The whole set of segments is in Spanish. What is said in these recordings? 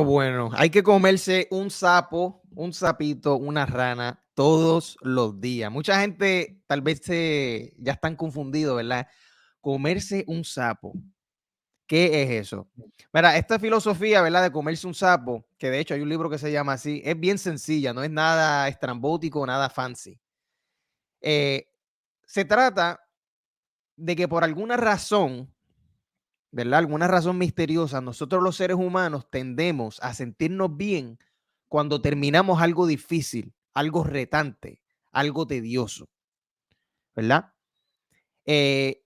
Bueno. Hay que comerse un sapo, un sapito, una rana todos los días. Mucha gente tal vez ya están confundidos, ¿verdad? Comerse un sapo. ¿Qué es eso? Mira, esta filosofía, ¿verdad? De comerse un sapo, que de hecho hay un libro que se llama así, es bien sencilla, no es nada estrambótico, nada fancy. Se trata de que por alguna razón, ¿verdad? Alguna razón misteriosa, nosotros los seres humanos tendemos a sentirnos bien cuando terminamos algo difícil, algo retante, algo tedioso, ¿verdad? Eh,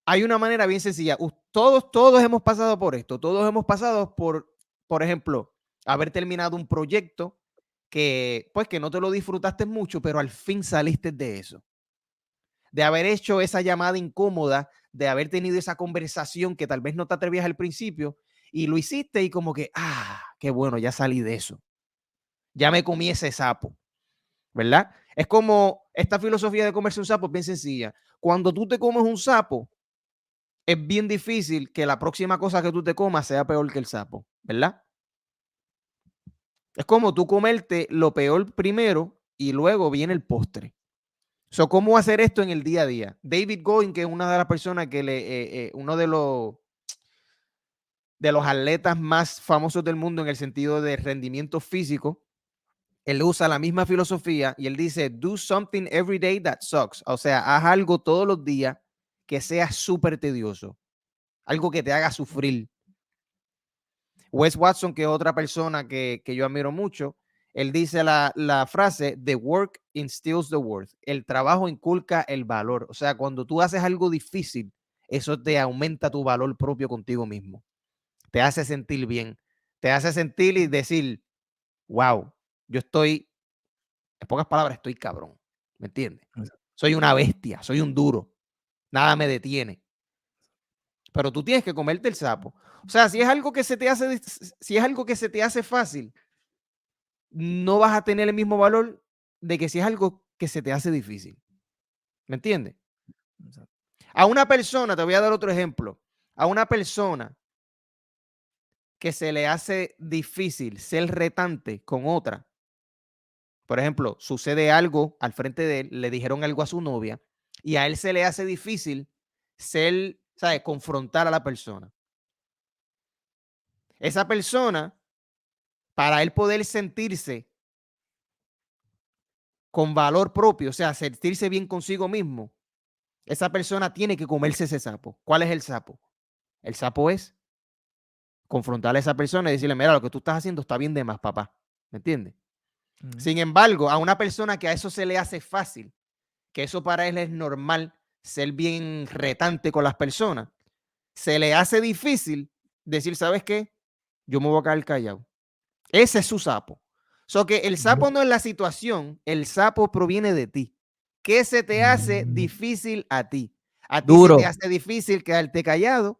Hay una manera bien sencilla. Todos hemos pasado por esto. Todos hemos pasado por ejemplo, haber terminado un proyecto que no te lo disfrutaste mucho, pero al fin saliste de eso. De haber hecho esa llamada incómoda, de haber tenido esa conversación que tal vez no te atrevías al principio y lo hiciste y como que, qué bueno, ya salí de eso. Ya me comí ese sapo, ¿verdad? Es como esta filosofía de comerse un sapo, es bien sencilla. Cuando tú te comes un sapo, es bien difícil que la próxima cosa que tú te comas sea peor que el sapo, ¿verdad? Es como tú comerte lo peor primero y luego viene el postre. ¿Cómo hacer esto en el día a día? David Goggins, que es una de las personas que uno de los atletas más famosos del mundo en el sentido de rendimiento físico, él usa la misma filosofía y él dice, do something every day that sucks. O sea, haz algo todos los días que sea súper tedioso, algo que te haga sufrir. Wes Watson, que es otra persona que yo admiro mucho, él dice la frase, the work instills the worth. El trabajo inculca el valor. O sea, cuando tú haces algo difícil, eso te aumenta tu valor propio contigo mismo. Te hace sentir bien. Te hace sentir y decir, wow, yo estoy, en pocas palabras, estoy cabrón. ¿Me entiendes? Soy una bestia, soy un duro. Nada me detiene. Pero tú tienes que comerte el sapo. O sea, si es algo que se te hace fácil, no vas a tener el mismo valor de que si es algo que se te hace difícil. ¿Me entiendes? A una persona, te voy a dar otro ejemplo, a una persona que se le hace difícil ser retante con otra, por ejemplo, sucede algo al frente de él, le dijeron algo a su novia y a él se le hace difícil ¿sabes? Confrontar a la persona. Esa persona, para él poder sentirse con valor propio, o sea, sentirse bien consigo mismo, esa persona tiene que comerse ese sapo. ¿Cuál es el sapo? El sapo es confrontar a esa persona y decirle, mira, lo que tú estás haciendo está bien de más, papá. ¿Me entiendes? Sin embargo, a una persona que a eso se le hace fácil, que eso para él es normal, ser bien retante con las personas, se le hace difícil decir, ¿sabes qué? Yo me voy a caer callado. Ese es su sapo. Que el sapo no es la situación, el sapo proviene de ti. ¿Qué se te hace difícil a ti? ¿A ti se te hace difícil quedarte callado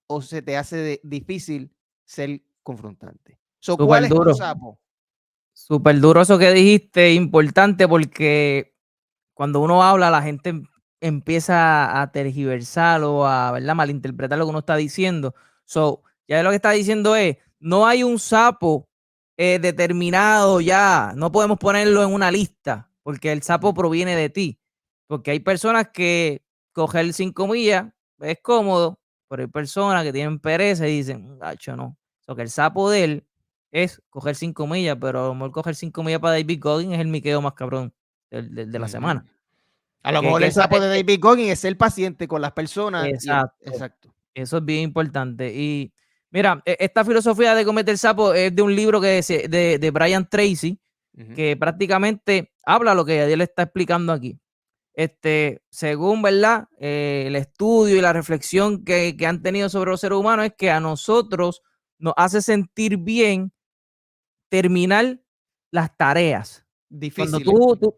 o se te hace difícil ser confrontante? ¿Cuál Súper es tu duro. sapo? Súper duro eso que dijiste, importante porque cuando uno habla, la gente empieza a tergiversar o a, ¿verdad?, malinterpretar lo que uno está diciendo. Ya lo que está diciendo es, no hay un sapo determinado ya, no podemos ponerlo en una lista, porque el sapo proviene de ti. Porque hay personas que coger 5 millas es cómodo, pero hay personas que tienen pereza y dicen, gacho, no. Que el sapo de él es coger 5 millas, pero a lo mejor coger 5 millas para David Goggins es el miqueo más cabrón de la semana. A lo Que, mejor que el esa, sapo de David Goggins es ser paciente con las personas. exacto. Exacto. Eso es bien importante. Y mira, esta filosofía de cometer sapo es de un libro de Brian Tracy, que prácticamente habla lo que él está explicando aquí. Según, ¿verdad? El estudio y la reflexión que han tenido sobre los seres humanos es que a nosotros nos hace sentir bien terminar las tareas. Cuando Difíciles.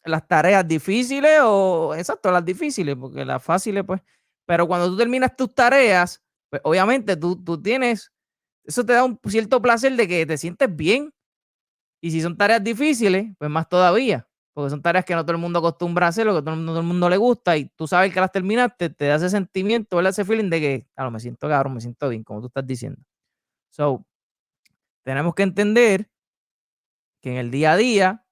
las tareas difíciles o, exacto, las difíciles, porque las fáciles, pues, pero cuando tú terminas tus tareas, pues obviamente tú tienes, eso te da un cierto placer de que te sientes bien. Y si son tareas difíciles, pues más todavía, porque son tareas que no todo el mundo acostumbra a hacer, lo que todo el mundo le gusta, y tú sabes que las terminaste, te da ese sentimiento, ¿verdad? Ese feeling de que, claro, me siento cabrón, me siento bien, como tú estás diciendo. So, tenemos que entender que en el día a día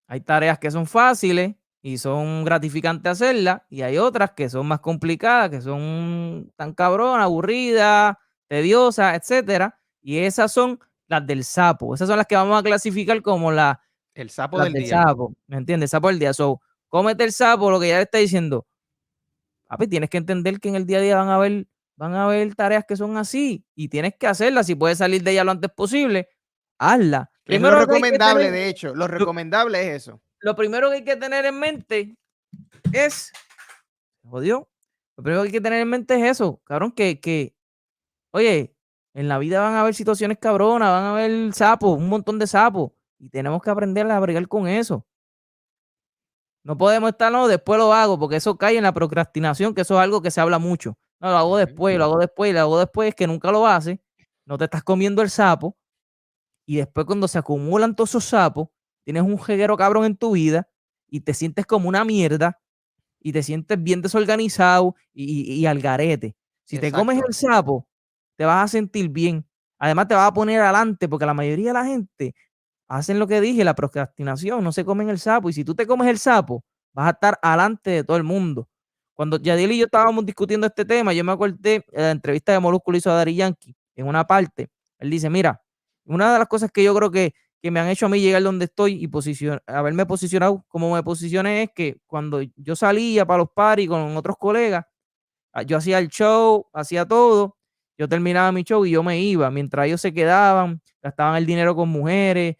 hay tareas que son fáciles y son gratificantes hacerlas, y hay otras que son más complicadas, que son tan cabronas, aburridas, tediosas, etcétera. Y esas son las del sapo. Esas son las que vamos a clasificar como las El sapo del del día. sapo. ¿Me entiendes? Sapo del día. So, cómete el sapo, lo que ya le está diciendo. Papi, tienes que entender que en el día a día van a haber tareas que son así y tienes que hacerlas. Si puedes salir de ella lo antes posible, hazla. Es lo Primero que hay que recomendable, tener, de hecho. Lo lo, recomendable es eso. lo primero que hay que tener en mente es, jodió, lo primero que hay que tener en mente es eso, cabrón, oye, en la vida van a haber situaciones cabronas, van a haber sapos, un montón de sapos, y tenemos que aprender a bregar con eso. No podemos estar, no, después lo hago, porque eso cae en la procrastinación, que eso es algo que se habla mucho. No, lo hago después, lo hago después, lo hago después, es que nunca lo haces, no te estás comiendo el sapo, y después cuando se acumulan todos esos sapos, tienes un jeguero cabrón en tu vida, y te sientes como una mierda, y te sientes bien desorganizado y al garete. Si te comes Exacto. el sapo, te vas a sentir bien. Además, te vas a poner adelante, porque la mayoría de la gente hacen lo que dije, la procrastinación, no se comen el sapo. Y si tú te comes el sapo, vas a estar adelante de todo el mundo. Cuando Yadiel y yo estábamos discutiendo este tema, yo me acordé de la entrevista de Molusco hizo a Daddy Yankee. En una parte, él dice, mira, una de las cosas que yo creo que me han hecho a mí llegar donde estoy y haberme posicionado como me posicioné es que cuando yo salía para los parties con otros colegas, yo hacía el show, hacía todo, yo terminaba mi show y yo me iba, mientras ellos se quedaban, gastaban el dinero con mujeres,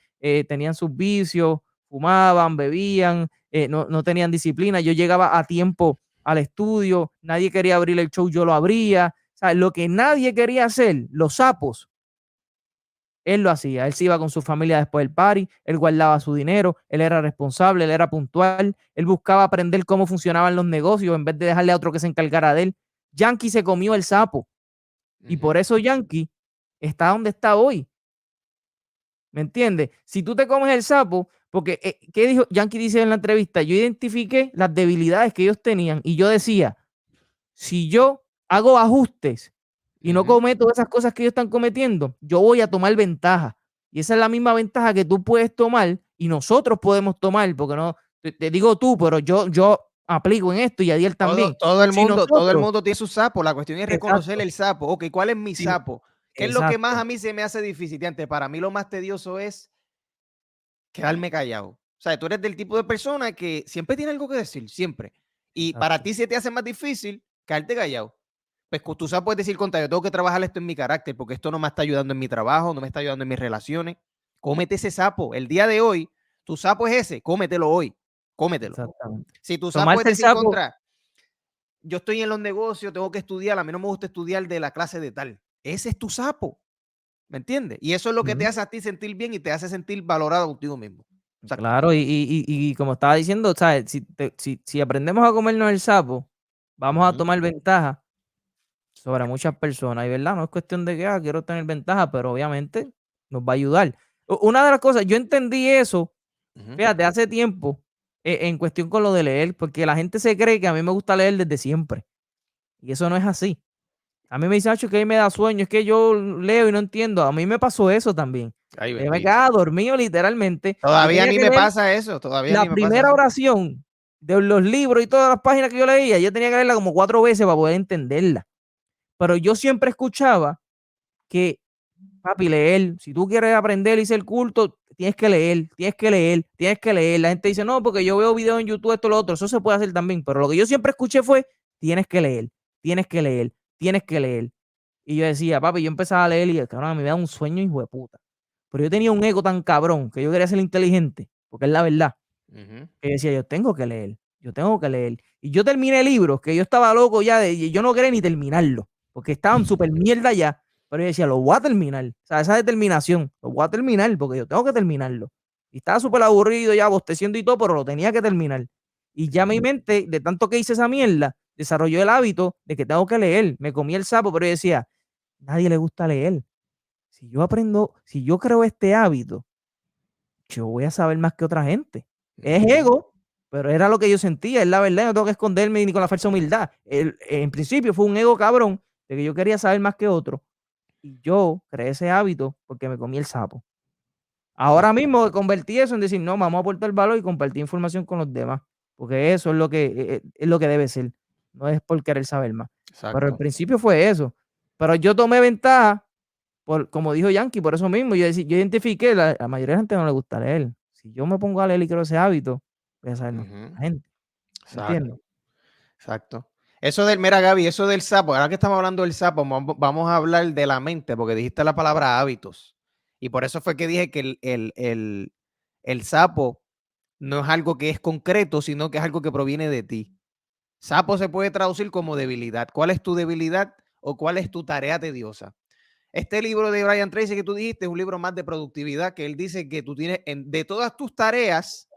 tenían sus vicios, fumaban, bebían, no tenían disciplina, yo llegaba a tiempo al estudio, nadie quería abrir el show, yo lo abría, o sea, lo que nadie quería hacer, los sapos, él lo hacía, él se iba con su familia después del party, él guardaba su dinero, él era responsable, él era puntual, él buscaba aprender cómo funcionaban los negocios en vez de dejarle a otro que se encargara de él. Yankee se comió el sapo y por eso Yankee está donde está hoy. ¿Me entiendes? Si tú te comes el sapo, porque, ¿qué dijo? Yankee dice en la entrevista, yo identifiqué las debilidades que ellos tenían y yo decía, si yo hago ajustes y no cometo esas cosas que ellos están cometiendo, yo voy a tomar ventaja. Y esa es la misma ventaja que tú puedes tomar y nosotros podemos tomar, porque no, te digo tú, pero yo aplico en esto y Adiel también. Todo el Si mundo, todo el nosotros, mundo tiene su sapo. La cuestión es reconocer exacto, el sapo. Ok, ¿cuál es mi si no- sapo? ¿Qué es lo que más exacto, a mí se me hace difícil? Antes, para mí lo más tedioso es quedarme callado. O sea, tú eres del tipo de persona que siempre tiene algo que decir, siempre. Y para exacto, ti se te hace más difícil quedarte callado. Pues tú sabes, puedes decir, contra, yo tengo que trabajar esto en mi carácter porque esto no me está ayudando en mi trabajo, no me está ayudando en mis relaciones. Cómete ese sapo. El día de hoy, tu sapo es ese, cómetelo hoy. Cómetelo. exactamente. Si tu sapo es Tomarse el decir sapo, contra, yo estoy en los negocios, tengo que estudiar, a mí no me gusta estudiar de la clase de tal. Ese es tu sapo, ¿me entiendes? Y eso es lo que te hace a ti sentir bien y te hace sentir valorado contigo mismo. Exacto. claro, y como estaba diciendo, ¿sabes? Si aprendemos a comernos el sapo, vamos a tomar ventaja sobre muchas personas, y verdad, no es cuestión de que quiero tener ventaja, pero obviamente nos va a ayudar. Una de las cosas, yo entendí eso, fíjate, hace tiempo, en cuestión con lo de leer, porque la gente se cree que a mí me gusta leer desde siempre, y eso no es así. A mí me dicen, "Acho, que a mí me da sueño, es que yo leo y no entiendo". A mí me pasó eso también. Ay, Yo me bendito. quedaba dormido literalmente. Yo Todavía tenía ni que me leer pasa eso, todavía la ni me pasa primera eso. oración de los libros y todas las páginas que yo leía. Yo tenía que leerla como 4 veces para poder entenderla. Pero yo siempre escuchaba que, papi, leer, si tú quieres aprender y ser culto, tienes que leer, tienes que leer, tienes que leer. La gente dice, no, porque yo veo videos en YouTube, esto, lo otro. Eso se puede hacer también. Pero lo que yo siempre escuché fue, tienes que leer, tienes que leer, tienes que leer. Y yo decía, papi, yo empezaba a leer y cabrón, a mí me da un sueño, hijo de puta. Pero yo tenía un ego tan cabrón que yo quería ser inteligente, porque es la verdad. Que decía, yo tengo que leer, yo tengo que leer. Y yo terminé libros que yo estaba loco ya de, yo no quería ni terminarlo, porque estaban súper mierda ya. Pero yo decía, lo voy a terminar. O sea, esa determinación, lo voy a terminar porque yo tengo que terminarlo. Y estaba súper aburrido ya, bosteciendo y todo, pero lo tenía que terminar. Y ya mi mente, de tanto que hice esa mierda, desarrolló el hábito de que tengo que leer. Me comí el sapo, pero yo decía, nadie le gusta leer. Si yo aprendo, si yo creo este hábito, yo voy a saber más que otra gente. Es ego, pero era lo que yo sentía, es la verdad, no tengo que esconderme ni con la falsa humildad. En principio fue un ego cabrón, de que yo quería saber más que otro. Y yo creé ese hábito porque me comí el sapo. Ahora Exacto. mismo convertí eso en decir, no, vamos a aportar valor y compartir información con los demás, porque eso es lo que debe ser, no es por querer saber más. Pero al Exacto. principio fue eso. Pero yo tomé ventaja, como dijo Yankee, por eso mismo, yo identifiqué, la mayoría de la gente no le gusta leer. Si yo me pongo a leer y creo ese hábito, voy a saber más que Ujú. la gente, ¿me entiendes? Exacto. Exacto. Eso del, mira, Gaby, eso del sapo, ahora que estamos hablando del sapo, vamos a hablar de la mente, porque dijiste la palabra hábitos. Y por eso fue que dije que el sapo no es algo que es concreto, sino que es algo que proviene de ti. Sapo se puede traducir como debilidad. ¿Cuál es tu debilidad o cuál es tu tarea tediosa? Este libro de Brian Tracy que tú dijiste es un libro más de productividad, que él dice que tú tienes, de todas tus tareas,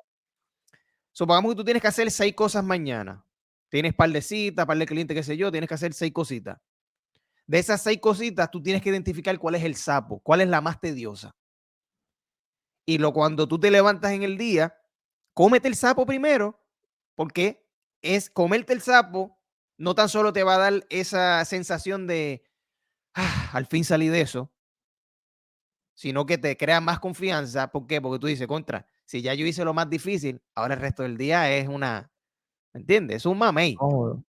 supongamos que tú tienes que hacer 6 cosas mañana. Tienes par de citas, par de clientes, qué sé yo, tienes que hacer 6 cositas. De esas 6 cositas, tú tienes que identificar cuál es el sapo, cuál es la más tediosa. Y cuando tú te levantas en el día, cómete el sapo primero, porque es comerte el sapo, no tan solo te va a dar esa sensación de, al fin salí de eso, sino que te crea más confianza. ¿Por qué? Porque tú dices, contra, si ya yo hice lo más difícil, ahora el resto del día es una, ¿me entiendes? Es un mamey. Cómodo.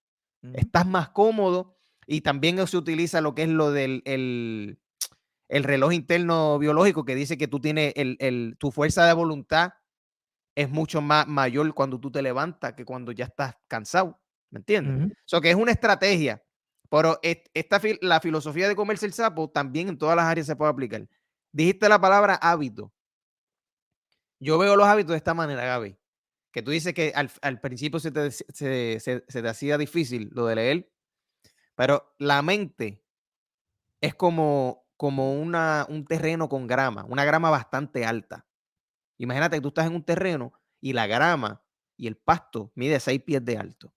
Ujú, Estás más cómodo y también se utiliza lo que es lo del el reloj interno biológico que dice que tú tienes tu fuerza de voluntad es mucho más mayor cuando tú te levantas que cuando ya estás cansado, ¿me entiendes? ujú. Eso que es una estrategia, pero la filosofía de comerse el sapo también en todas las áreas se puede aplicar. Dijiste la palabra hábito. Yo veo los hábitos de esta manera, Gaby, que tú dices que al principio se te hacía difícil lo de leer, pero la mente es como un terreno con grama, una grama bastante alta. Imagínate que tú estás en un terreno y la grama y el pasto mide 6 pies de alto.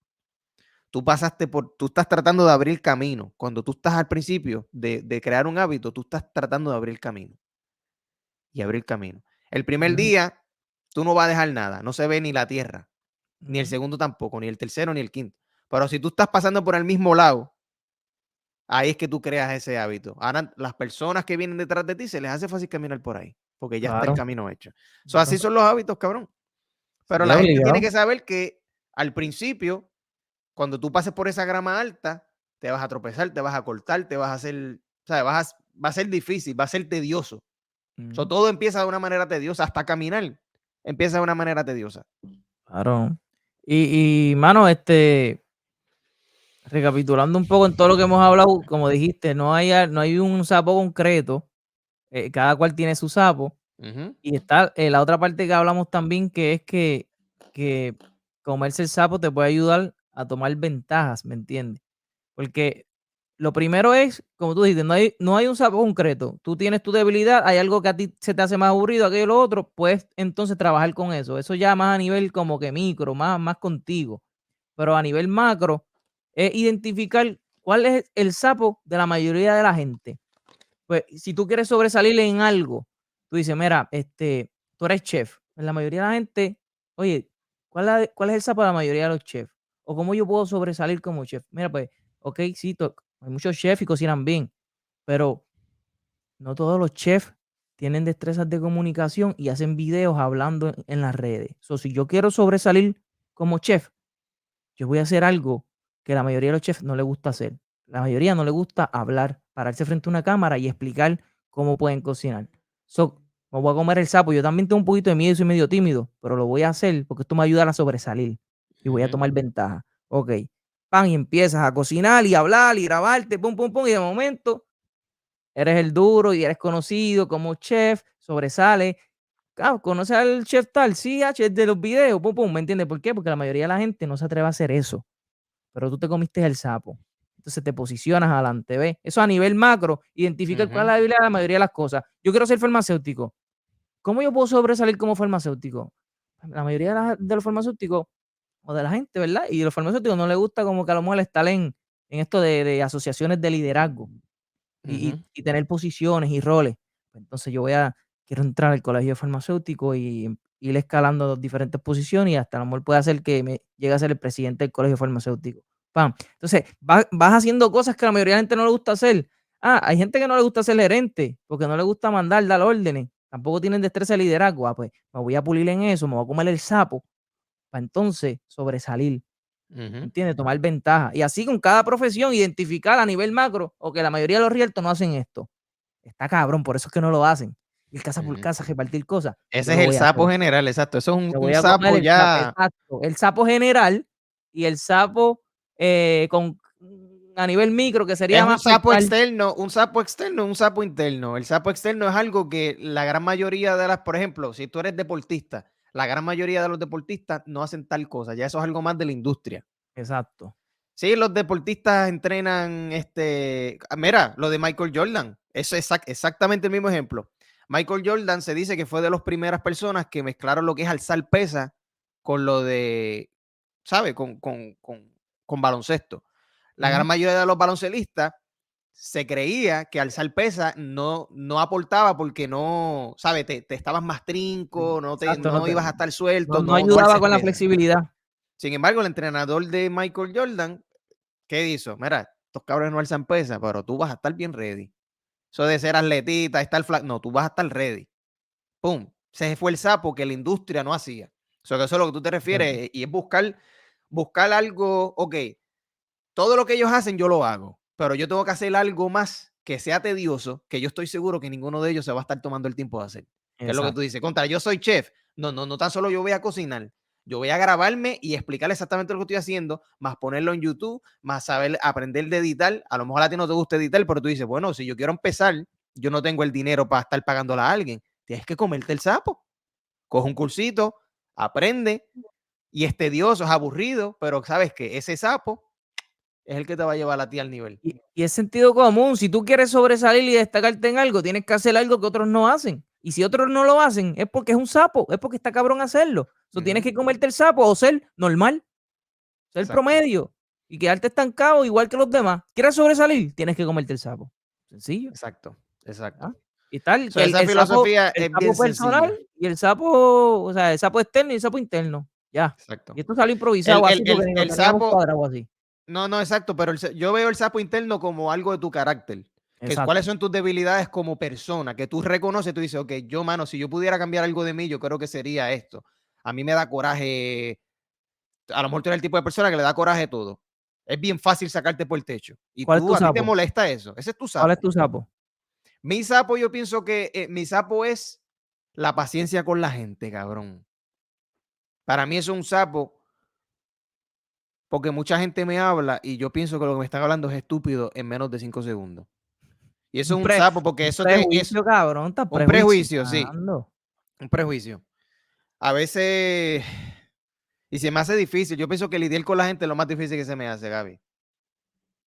Tú estás tratando de abrir camino. Cuando tú estás al principio de crear un hábito, tú estás tratando de abrir camino y abrir camino. El primer Ujú, día, tú no vas a dejar nada, no se ve ni la tierra, ni el ujú. segundo tampoco, ni el tercero, ni el quinto. Pero si tú estás pasando por el mismo lado, ahí es que tú creas ese hábito. Ahora, las personas que vienen detrás de ti se les hace fácil caminar por ahí, porque ya está el Claro, camino hecho. Así claro. son los hábitos, cabrón. Pero Sí, la gente tiene obligado. que saber que al principio, cuando tú pases por esa grama alta, te vas a tropezar, te vas a cortar, te vas a hacer, o sea, va a ser difícil, va a ser tedioso. Ujú, Todo empieza de una manera tediosa, hasta caminar empieza de una manera tediosa. claro. Mano, recapitulando un poco en todo lo que hemos hablado, como dijiste, no hay un sapo concreto, cada cual tiene su sapo. Ujú, Y está la otra parte que hablamos también, que es que comerse el sapo te puede ayudar a tomar ventajas, ¿me entiendes? Porque lo primero es, como tú dices, no hay un sapo concreto. Tú tienes tu debilidad, hay algo que a ti se te hace más aburrido, aquello lo otro, puedes entonces trabajar con eso. Eso ya más a nivel como que micro, más contigo. Pero a nivel macro, es identificar cuál es el sapo de la mayoría de la gente. Pues, si tú quieres sobresalir en algo, tú dices: "Mira, tú eres chef". En la mayoría de la gente, oye, ¿cuál es el sapo de la mayoría de los chefs? O, ¿cómo yo puedo sobresalir como chef? Mira, pues, okey, sí, hay muchos chefs y cocinan bien, pero no todos los chefs tienen destrezas de comunicación y hacen videos hablando en las redes. Si yo quiero sobresalir como chef, yo voy a hacer algo que la mayoría de los chefs no les gusta hacer. La mayoría no le gusta hablar, pararse frente a una cámara y explicar cómo pueden cocinar. Me voy a comer el sapo. Yo también tengo un poquito de miedo y soy medio tímido, pero lo voy a hacer porque esto me ayuda a sobresalir y voy a ujú, tomar ventaja. Ok, pan, y empiezas a cocinar y hablar y grabarte, pum, pum, pum, y de momento eres el duro y eres conocido como chef, sobresale. ¿Conoces al chef tal? Sí, chef de los videos, pum, pum, ¿me entiendes por qué? Porque la mayoría de la gente no se atreve a hacer eso, pero tú te comiste el sapo. Entonces te posicionas adelante, ¿ves? Eso a nivel macro, identifica cuál es ujú, la debilidad de la mayoría de las cosas. Yo quiero ser farmacéutico. ¿Cómo yo puedo sobresalir como farmacéutico? La mayoría de los farmacéuticos, o de la gente, ¿verdad? Y de los farmacéuticos no les gusta como que a lo mejor estar en esto de asociaciones de liderazgo ujú, y tener posiciones y roles. Pues entonces quiero entrar al colegio farmacéutico y ir escalando diferentes posiciones y hasta a lo mejor puede hacer que me llegue a ser el presidente del colegio farmacéutico. Pam. Entonces, vas haciendo cosas que a la mayoría de la gente no le gusta hacer, Hay gente que no le gusta ser gerente, porque no le gusta mandar, dar órdenes, tampoco tienen destreza de liderazgo. Pues me voy a pulir en eso, me voy a comer el sapo, para entonces sobresalir, ¿entiendes? Tomar ventaja. Y así con cada profesión, identificar a nivel macro, o que la mayoría de los realtors no hacen esto. Está cabrón, por eso es que no lo hacen. Ir casa por casa, repartir cosas. Yo Ese es lo el voy a hacer. sapo general, exacto. Eso es Me un voy a comer sapo el sapo, ya. exacto. El sapo general y el sapo a nivel micro, que sería Es un más sapo afectar. externo, un sapo externo, un sapo interno. El sapo externo es algo que la gran mayoría de las, por ejemplo, si tú eres deportista, la gran mayoría de los deportistas no hacen tal cosa. Ya eso es algo más de la industria. Exacto. Sí, los deportistas entrenan, mira, lo de Michael Jordan, eso es exactamente el mismo ejemplo. Michael Jordan se dice que fue de las primeras personas que mezclaron lo que es alzar pesa con lo de, ¿sabe? Con baloncesto. La gran mayoría de los baloncelistas se creía que alzar pesa no aportaba porque no, ¿sabes? Te estabas más trinco, Exacto, no ibas a estar suelto, no no ayudaba alces con la pesa. flexibilidad. Sin embargo, el entrenador de Michael Jordan, ¿qué hizo? Mira, estos cabrones no alzan pesa, pero tú vas a estar bien ready. Eso de ser atletita, estar flaco, no, tú vas a estar ready. ¡Pum! Ese fue el sapo que la industria no hacía. Eso es lo que tú te refieres y es buscar algo, ok, todo lo que ellos hacen yo lo hago, pero yo tengo que hacer algo más que sea tedioso, que yo estoy seguro que ninguno de ellos se va a estar tomando el tiempo de hacer. ¿Qué es lo que tú Exacto. dices? Contra, yo soy chef. No tan solo yo voy a cocinar. Yo voy a grabarme y explicar exactamente lo que estoy haciendo, más ponerlo en YouTube, más saber aprender de editar. A lo mejor a ti no te gusta editar, pero tú dices, bueno, si yo quiero empezar, yo no tengo el dinero para estar pagándola a alguien. Tienes que comerte el sapo. Coge un cursito, aprende y es tedioso, es aburrido, pero sabes que ese sapo es el que te va a llevar a ti al nivel. Y es sentido común. Si tú quieres sobresalir y destacarte en algo, tienes que hacer algo que otros no hacen. Y si otros no lo hacen, es porque es un sapo, es porque está cabrón hacerlo. Tienes que comerte el sapo o ser normal, ser Exacto. promedio y quedarte estancado igual que los demás. ¿Quieres sobresalir? Tienes que comerte el sapo. Sencillo. Exacto. ¿Ah? Y tal, que Esa filosofía el es bien sapo personal sencilla. y el sapo, o sea, el sapo externo y el sapo interno. Ya. Exacto. Y esto salió El, improvisado el, así porque el, ni lo el teníamos sapo, cuadrado así. no, exacto, pero yo veo el sapo interno como algo de tu carácter. ¿Cuáles Exacto. son tus debilidades como persona? Que tú reconoces, tú dices, ok, yo, mano, si yo pudiera cambiar algo de mí, yo creo que sería esto. A mí me da coraje, a lo mejor tú eres el tipo de persona que le da coraje todo. Es bien fácil sacarte por el techo. Y ¿Cuál es tu a ti te sapo? molesta eso. Ese es tu ¿Cuál es sapo. tu sapo? Mi sapo, yo pienso que mi sapo es la paciencia con la gente, cabrón. Para mí eso es un sapo porque mucha gente me habla y yo pienso que lo que me están hablando es estúpido en menos de 5 segundos. Y eso Un, es un pre, sapo porque un eso es prejuicio, cabrón, estás un prejuicio, sí, prejuiciando. un prejuicio. A veces, y se me hace difícil, yo pienso que lidiar con la gente es lo más difícil que se me hace, Gaby.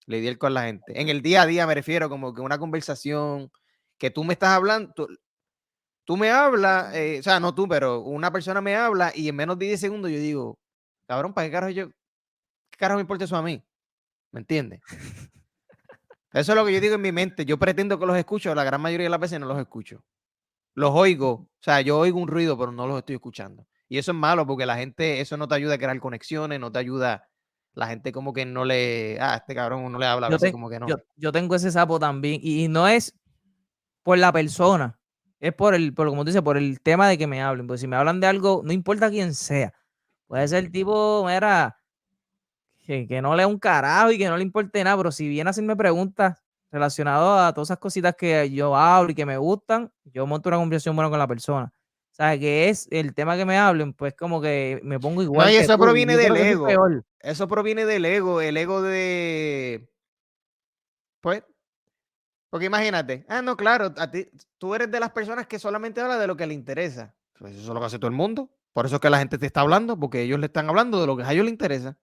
Lidiar con la gente. En el día a día me refiero como que una conversación que tú me estás hablando, tú me hablas, o sea, no tú, pero una persona me habla y en menos de 10 segundos yo digo, cabrón, ¿para qué carajo me importa eso a mí? ¿Me entiendes? Eso es lo que yo digo en mi mente. Yo pretendo que los escucho, la gran mayoría de las veces no los escucho. Los oigo, o sea, yo oigo un ruido, pero no los estoy escuchando. Y eso es malo porque la gente, eso no te ayuda a crear conexiones, no te ayuda, la gente como que no le, este cabrón no le habla a Yo, veces te, como que yo, no. yo tengo ese sapo también y no es por la persona, es por como tú dices, por el tema de que me hablen. Porque si me hablan de algo, no importa quién sea, puede ser tipo, mira, que no lea un carajo y que no le importe nada, pero si viene a hacerme preguntas relacionadas a todas esas cositas que yo hablo y que me gustan, yo monto una conversación buena con la persona. O sea, que es el tema que me hablen, pues como que me pongo No, igual y que eso tú. Y proviene yo del creo que soy ego. peor. Eso proviene del ego, el ego de, pues, porque imagínate, no, claro, a ti, tú eres de las personas que solamente habla de lo que le interesa. Pues eso es lo que hace todo el mundo. Por eso es que la gente te está hablando, porque ellos le están hablando de lo que a ellos les interesa.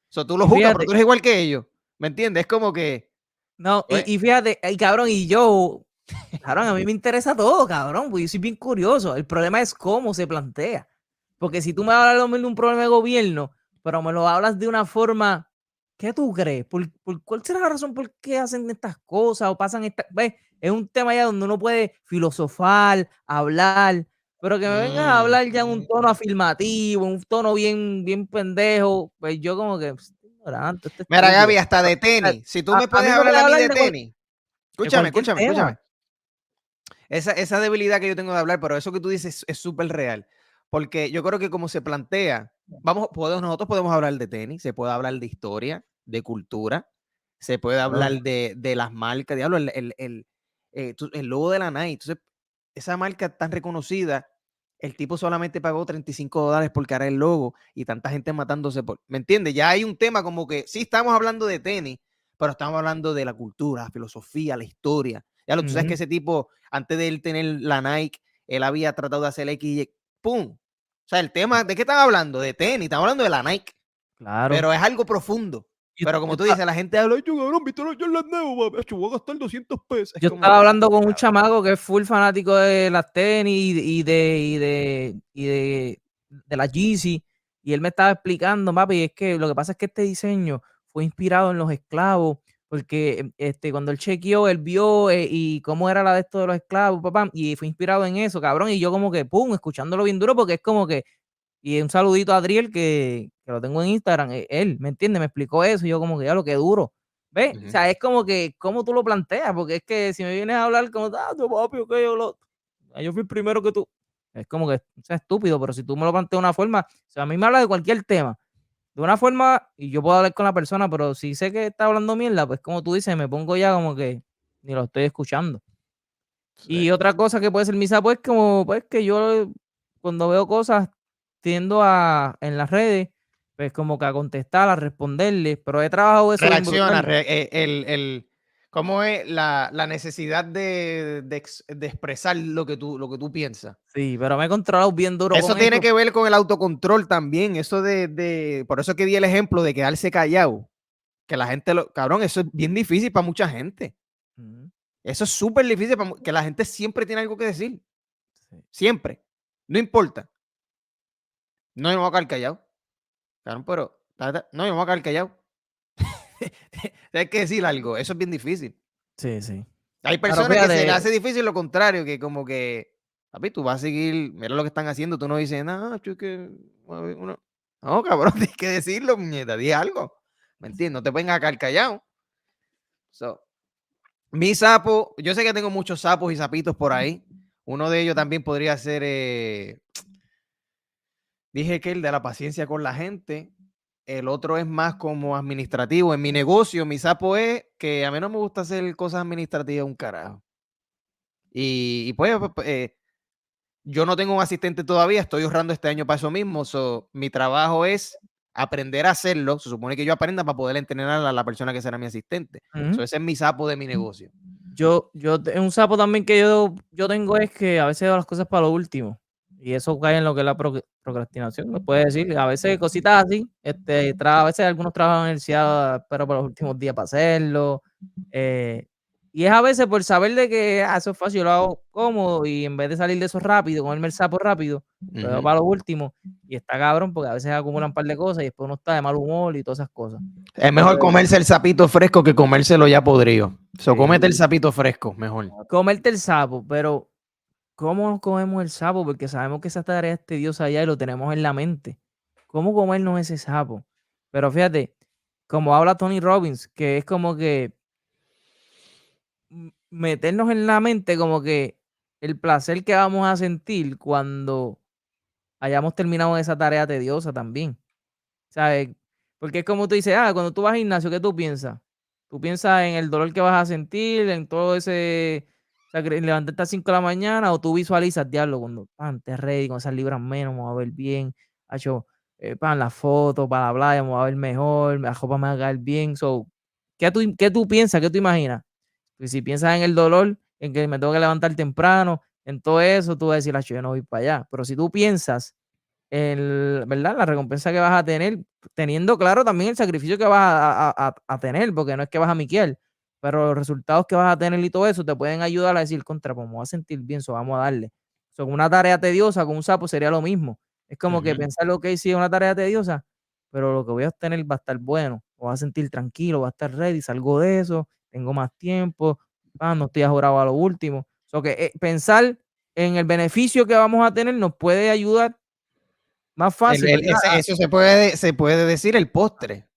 Eso tú lo Y juzgas, pero fíjate, tú eres igual que ellos. ¿Me entiendes? Es como que, no, pues, y fíjate, cabrón, y yo, cabrón, a mí me interesa todo, cabrón, porque yo soy bien curioso. El problema es cómo se plantea. Porque si tú me hablas de un problema de gobierno, pero me lo hablas de una forma, ¿qué tú crees? ¿Cuál será la razón por qué hacen estas cosas o pasan estas? ¿Ves? Es un tema ya donde uno puede filosofar, hablar, pero que me vengas a hablar ya en un tono afirmativo, un tono bien, bien pendejo, pues yo como que, ignorante, este mira, estúpido. Gaby, hasta de tenis. Si tú me A puedes mí me hablar puede a mí hablar de de tenis, Escúchame. Esa debilidad que yo tengo de hablar, pero eso que tú dices es súper real. Porque yo creo que como se plantea, nosotros podemos hablar de tenis, se puede hablar de historia, de cultura, se puede hablar de las marcas, diablo, el logo de la Nike. Entonces, esa marca tan reconocida, el tipo solamente pagó $35 por cara el logo y tanta gente matándose por, ¿me entiendes? Ya hay un tema como que sí estamos hablando de tenis, pero estamos hablando de la cultura, la filosofía, la historia. Ya lo, tú sabes que ese tipo, antes de él tener la Nike, él había tratado de hacer X y ¡pum! O sea, el tema, ¿de qué están hablando? De tenis, estamos hablando de la Nike. Claro. Pero es algo profundo. Pero como tú dices, la gente habla, yo cabrón, ¿viste los Jordan nuevos? Voy a gastar $200. Yo estaba hablando con un chamaco que es full fanático de las tenis y de la Yeezy, y él me estaba explicando, papi, es que lo que pasa es que este diseño fue inspirado en los esclavos, porque cuando él chequeó, él vio y cómo era la de esto de los esclavos, papá, y fue inspirado en eso, cabrón, y yo como que, pum, escuchándolo bien duro, porque es como que, y un saludito a Adriel, que lo tengo en Instagram, él, ¿me entiende? Me explicó eso, y yo como que, ya lo que duro. ¿Ves? O sea, es como que, ¿cómo tú lo planteas? Porque es que si me vienes a hablar como, tú, papi, ok, yo fui el primero que tú. Es como que, o sea, estúpido, pero si tú me lo planteas de una forma, o sea, a mí me habla de cualquier tema, de una forma, y yo puedo hablar con la persona, pero si sé que está hablando mierda, pues como tú dices, me pongo ya como que ni lo estoy escuchando. Sí. Y otra cosa que puede ser misa, pues, como, pues, que yo cuando veo cosas, tiendo en las redes, pues, como que a contestar, a responderles, pero he trabajado eso bien Reacciona, brutal. ¿cómo es la necesidad de expresar lo que tú piensas? Sí, pero me he controlado bien duro Eso con tiene eso. que ver con el autocontrol también, eso por eso que di el ejemplo de quedarse callado, que la gente, cabrón, eso es bien difícil para mucha gente. Ujú, Eso es súper difícil, que la gente siempre tiene algo que decir, sí. siempre, no importa. No, yo me voy a quedar callado, cabrón, pero, no, yo me voy a quedar callado. Hay que decir algo, eso es bien difícil. Sí, sí. Hay Pero personas que se le fíjate, hace difícil lo contrario, que como que, papi, tú vas a seguir, mira lo que están haciendo, tú no dices, no, que no, cabrón, tienes que decirlo, muñeca, di algo, ¿me entiendes? No te pueden quedar callado. So, mi sapo, yo sé que tengo muchos sapos y sapitos por ahí. Uno de ellos también podría ser, dije que el de la paciencia con la gente. El otro es más como administrativo. En mi negocio, mi sapo es que a mí no me gusta hacer cosas administrativas un carajo. Y pues, yo no tengo un asistente todavía, estoy ahorrando este año para eso mismo. Mi trabajo es aprender a hacerlo. Se supone que yo aprenda para poder entrenar a la persona que será mi asistente. Ese es mi sapo de mi negocio. un sapo también que yo tengo es que a veces hago las cosas para lo último. Y eso cae en lo que es la procrastinación, me puede decir. A veces cositas así, a veces algunos trabajan en la universidad, pero para los últimos días para hacerlo. Y es a veces por saber de que eso es fácil, yo lo hago cómodo y en vez de salir de eso rápido, comerme el sapo rápido, lo dejo para lo último. Y está cabrón porque a veces acumulan un par de cosas y después uno está de mal humor y todas esas cosas. Es Pero, mejor comerse el sapito fresco que comérselo ya podrido. Cómete el sapito fresco, mejor. comerte el sapo, pero ¿cómo nos comemos el sapo? Porque sabemos que esa tarea es tediosa allá y lo tenemos en la mente. ¿Cómo comernos ese sapo? Pero fíjate, como habla Tony Robbins, que es como que meternos en la mente como que el placer que vamos a sentir cuando hayamos terminado esa tarea tediosa también, ¿sabes? Porque es como tú dices, cuando tú vas al gimnasio, ¿qué tú piensas? Tú piensas en el dolor que vas a sentir, en todo ese, o sea, levantarte a las 5 de la mañana, o tú visualizas, diablo, cuando te ready, con esas libras menos, me voy a ver bien, hecho, pan, la foto, para la playa, me voy a ver mejor, la ropa me va a caer bien. So, ¿qué tú piensas? ¿Qué tú imaginas? Pues si piensas en el dolor, en que me tengo que levantar temprano, en todo eso, tú vas a decir, yo no voy para allá. Pero si tú piensas ¿verdad? La recompensa que vas a tener, teniendo claro también el sacrificio que vas a tener, porque no es que vas a miquear, pero los resultados que vas a tener y todo eso te pueden ayudar a decir, contra, pues me voy a sentir bien, vamos a darle. Son una tarea tediosa con un sapo sería lo mismo. Es como que pensar lo que sí es una tarea tediosa, pero lo que voy a obtener va a estar bueno, voy a sentir tranquilo, voy a estar ready, salgo de eso, tengo más tiempo, no estoy ajorado a lo último. Pensar en el beneficio que vamos a tener nos puede ayudar más fácil, ¿verdad? Eso se puede decir el postre.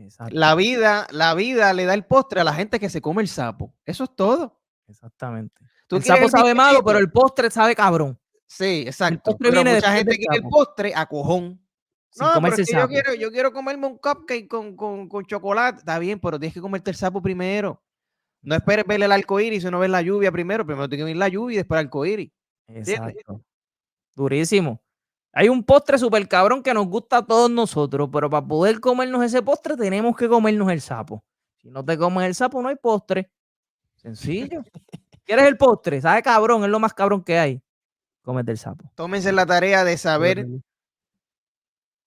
Exacto, La vida le da el postre a la gente que se come el sapo. Eso es todo. exactamente. ¿Tú El quieres sapo el sabe malo, pero bizcochito? el postre sabe cabrón. Sí, El exacto. postre Pero viene mucha después gente del quiere el sapo, postre a cojón. sin No, pero es comerse el que sapo. yo quiero comerme un cupcake con chocolate. Está bien, pero tienes que comerte el sapo primero. No esperes ver el arco iris si no ves la lluvia primero. Primero tiene que ver la lluvia y después el arco iris. ¿Entiendes? Exacto. Durísimo. Hay un postre súper cabrón que nos gusta a todos nosotros, pero para poder comernos ese postre tenemos que comernos el sapo. Si no te comes el sapo, no hay postre. Sencillo. ¿Quieres el postre? ¿Sabe cabrón? Es lo más cabrón que hay. Cómete el sapo. Tómense la tarea de saber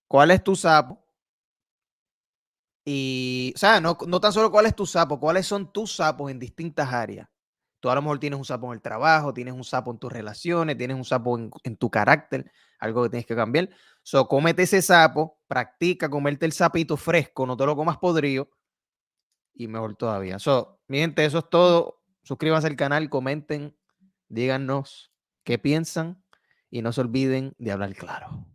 cuál es tu sapo. Y, o sea, no tan solo cuál es tu sapo, cuáles son tus sapos en distintas áreas. Tú a lo mejor tienes un sapo en el trabajo, tienes un sapo en tus relaciones, tienes un sapo en tu carácter, algo que tienes que cambiar. So, cómete ese sapo, practica comerte el sapito fresco, no te lo comas podrido y mejor todavía. So, mi gente, eso es todo. Suscríbanse al canal, comenten, díganos qué piensan y no se olviden de hablar claro.